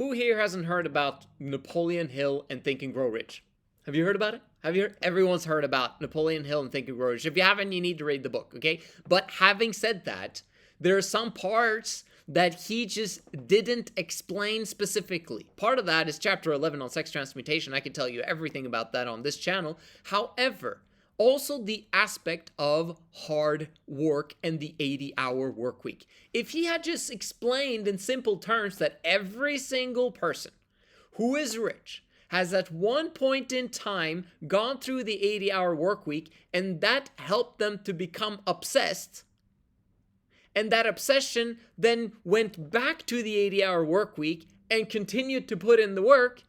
Who here hasn't heard about Napoleon Hill and Think and Grow Rich? Have you heard about it? Have you heard? Everyone's heard about Napoleon Hill and Think and Grow Rich. If you haven't, you need to read the book, okay? But having said that, there are some parts that he just didn't explain specifically. Part of that is chapter 11 on sex transmutation. I can tell you everything about that on this channel. However, also the aspect of hard work and the 80-hour work week. If he had just explained in simple terms that every single person who is rich has at one point in time gone through the 80-hour work week and that helped them to become obsessed, and that obsession then went back to the 80-hour work week and continued to put in the work,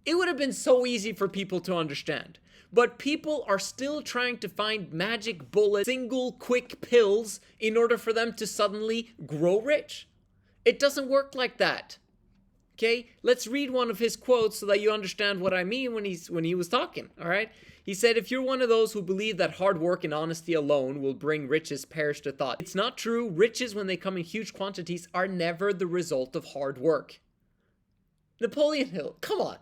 it would have been so easy for people to understand. But people are still trying to find magic bullet, single quick pills in order for them to suddenly grow rich. It doesn't work like that. Okay, let's read one of his quotes so that you understand what I mean when he was talking, all right? He said, if you're one of those who believe that hard work and honesty alone will bring riches, perish the thought. It's not true. Riches, when they come in huge quantities, are never the result of hard work. Napoleon Hill, come on.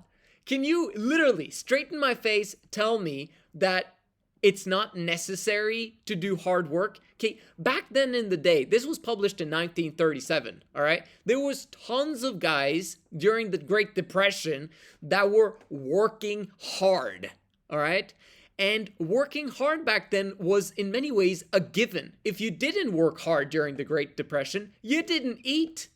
Can you literally, straight in my face, tell me that it's not necessary to do hard work? Okay, back then in the day, this was published in 1937, all right? There was tons of guys during the Great Depression that were working hard, all right? And working hard back then was in many ways a given. If you didn't work hard during the Great Depression, you didn't eat.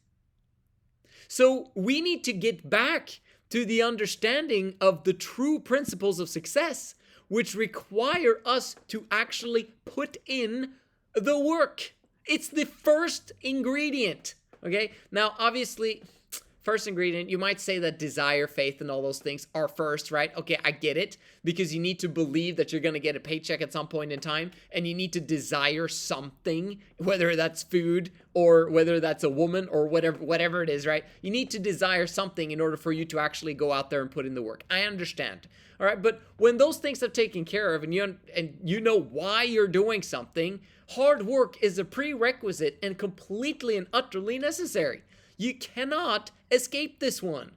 So we need to get back to the understanding of the true principles of success, which require us to actually put in the work. It's the first ingredient, okay? Now, obviously, first ingredient, you might say that desire, faith, and all those things are first, right? Okay, I get it, because you need to believe that you're going to get a paycheck at some point in time, and you need to desire something, whether that's food or whether that's a woman or whatever it is, right? You need to desire something in order for you to actually go out there and put in the work. I understand, all right? But when those things have taken care of and you know why you're doing something, hard work is a prerequisite and completely and utterly necessary. You cannot escape this one.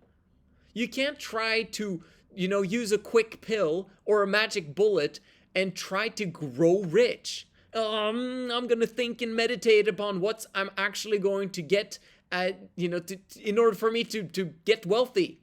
You can't try to, use a quick pill or a magic bullet and try to grow rich. I'm going to think and meditate upon what I'm actually going to get, in order for me to get wealthy.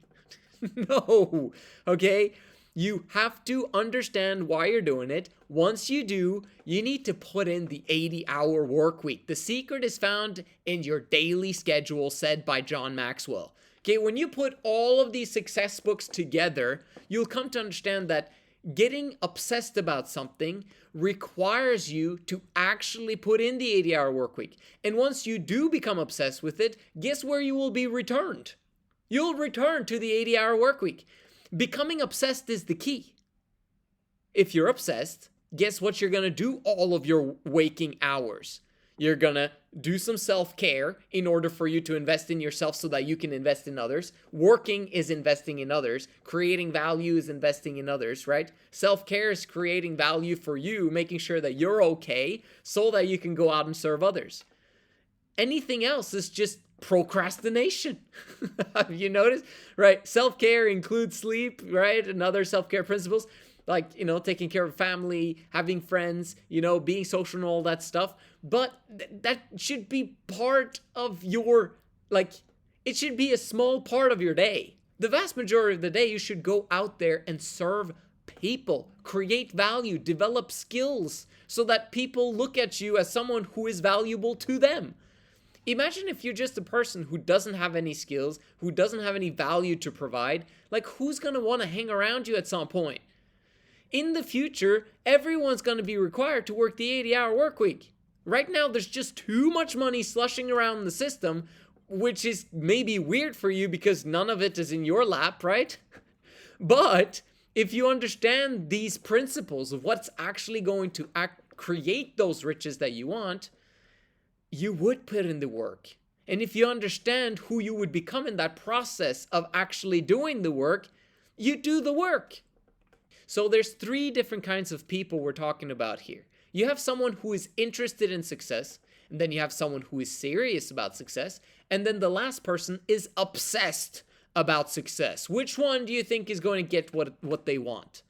No, okay? You have to understand why you're doing it. Once you do, you need to put in the 80-hour work week. The secret is found in your daily schedule, said by John Maxwell. Okay, when you put all of these success books together, you'll come to understand that getting obsessed about something requires you to actually put in the 80-hour work week. And once you do become obsessed with it, guess where you will be returned? You'll return to the 80-hour work week. Becoming obsessed is the key. If you're obsessed, guess what you're going to do all of your waking hours? You're going to do some self-care in order for you to invest in yourself so that you can invest in others. Working is investing in others. Creating value is investing in others, right? Self-care is creating value for you, making sure that you're okay so that you can go out and serve others. Anything else is just procrastination. Have you noticed? Right? Self-care includes sleep, right? And other self-care principles like, taking care of family, having friends, being social and all that stuff. But that should be part of your, it should be a small part of your day. The vast majority of the day, you should go out there and serve people, create value, develop skills so that people look at you as someone who is valuable to them. Imagine if you're just a person who doesn't have any skills, who doesn't have any value to provide. Who's going to want to hang around you at some point? In the future, everyone's going to be required to work the 80-hour work week. Right now, there's just too much money slushing around the system, which is maybe weird for you because none of it is in your lap, right? But if you understand these principles of what's actually going to create those riches that you want, you would put in the work. And if you understand who you would become in that process of actually doing the work, you do the work. So there's 3 different kinds of people we're talking about here. You have someone who is interested in success, And then you have someone who is serious about success. And then the last person is obsessed about success. Which one do you think is going to get what they want?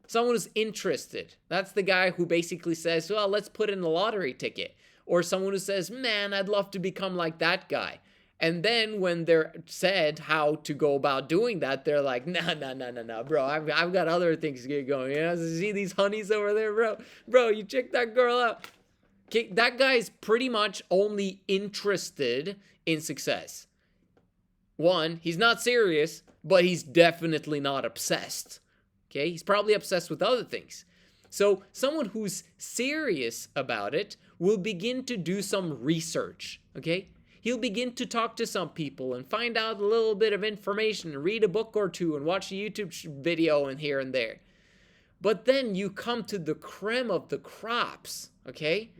Someone who's interested. That's the guy who basically says, well, let's put in a lottery ticket. Or someone who says, man, I'd love to become like that guy. And then when they're said how to go about doing that, they're like, no, bro. I've got other things to get going. You know, see these honeys over there, bro? Bro, you check that girl out. Okay, that guy is pretty much only interested in success. One, he's not serious, but he's definitely not obsessed. Okay, he's probably obsessed with other things. So someone who's serious about it will begin to do some research, okay? He'll begin to talk to some people and find out a little bit of information and read a book or two and watch a YouTube video and here and there. But then you come to the creme of the crops, okay?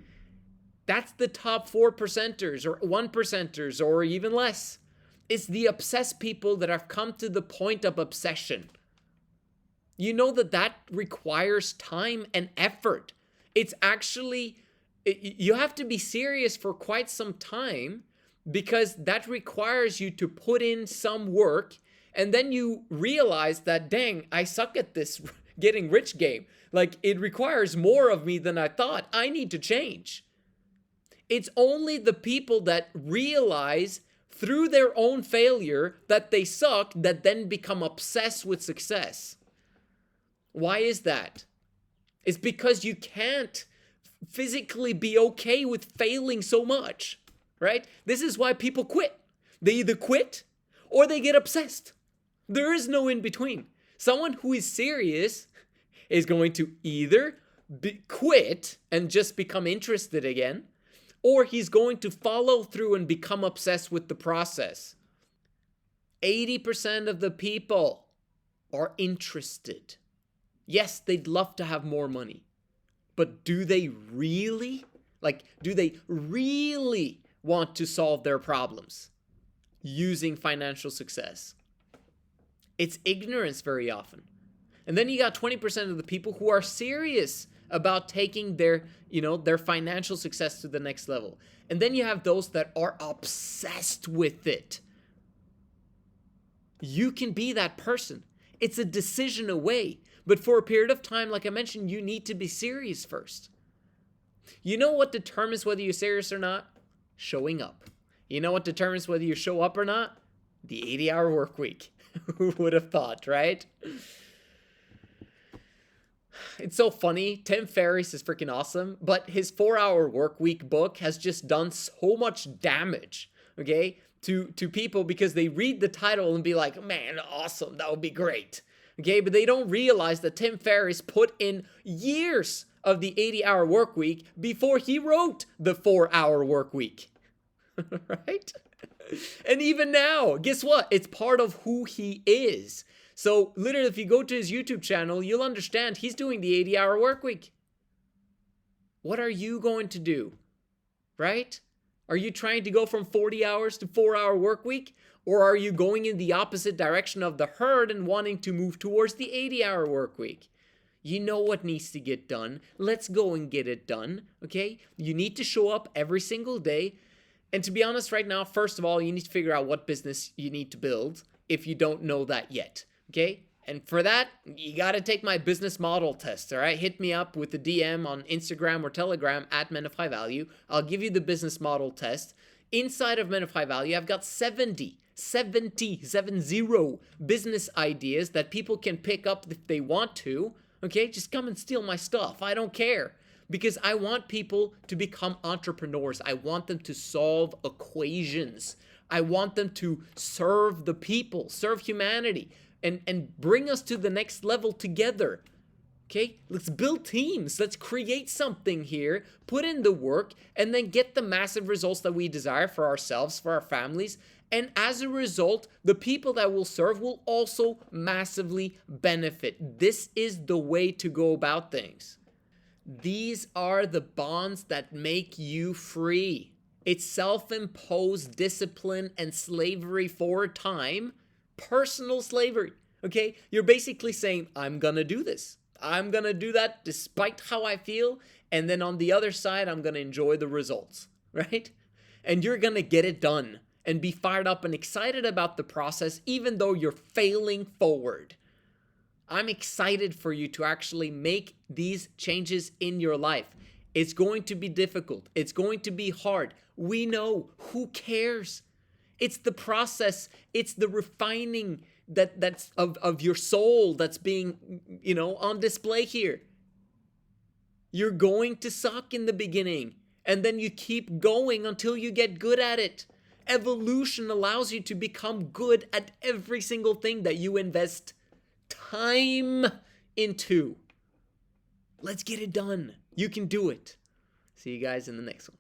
That's the top 4%ers or 1%ers or even less. It's the obsessed people that have come to the point of obsession. You know that requires time and effort. It's actually, you have to be serious for quite some time because that requires you to put in some work, and then you realize that, dang, I suck at this getting rich game. Like, it requires more of me than I thought. I need to change. It's only the people that realize through their own failure that they suck that then become obsessed with success. Why is that? It's because you can't physically be okay with failing so much, right? This is why people quit. They either quit or they get obsessed. There is no in between. Someone who is serious is going to either quit and just become interested again, or he's going to follow through and become obsessed with the process. 80% of the people are interested. Yes, they'd love to have more money, but do they really want to solve their problems using financial success? It's ignorance very often. And then you got 20% of the people who are serious about taking their financial success to the next level. And then you have those that are obsessed with it. You can be that person. It's a decision away. But for a period of time, like I mentioned, you need to be serious first. You know what determines whether you're serious or not? Showing up. You know what determines whether you show up or not? The 80-hour work week. Who would have thought, right? It's so funny. Tim Ferriss is freaking awesome, but his 4-hour work week book has just done so much damage, okay, to people because they read the title and be like, man, awesome, that would be great. Okay, but they don't realize that Tim Ferriss put in years of the 80-hour work week before he wrote the 4-hour work week. Right? And even now, guess what? It's part of who he is. So literally, if you go to his YouTube channel, you'll understand he's doing the 80-hour work week. What are you going to do? Right? Are you trying to go from 40 hours to 4-hour work week? Or are you going in the opposite direction of the herd and wanting to move towards the 80-hour work week? You know what needs to get done. Let's go and get it done, okay? You need to show up every single day. And to be honest right now, first of all, you need to figure out what business you need to build if you don't know that yet, okay? And for that, you got to take my business model test, all right? Hit me up with a DM on Instagram or Telegram at Men of High Value. I'll give you the business model test. Inside of Men of High Value, I've got 70 business ideas that people can pick up if they want to, okay? Just come and steal my stuff. I don't care. Because I want people to become entrepreneurs. I want them to solve equations. I want them to serve the people, serve humanity, and bring us to the next level together. Okay, let's build teams. Let's create something here, put in the work, and then get the massive results that we desire for ourselves, for our families. And as a result, the people that we'll serve will also massively benefit. This is the way to go about things. These are the bonds that make you free. It's self-imposed discipline and slavery for a time. Personal slavery, okay? You're basically saying, I'm gonna do this. I'm gonna do that despite how I feel. And then on the other side, I'm gonna enjoy the results, right? And you're gonna get it done and be fired up and excited about the process, even though you're failing forward. I'm excited for you to actually make these changes in your life. It's going to be difficult. It's going to be hard. We know. Who cares? It's the process. It's the refining that's of your soul that's being, on display here. You're going to suck in the beginning, and then you keep going until you get good at it. Evolution allows you to become good at every single thing that you invest time into. Let's get it done. You can do it. See you guys in the next one.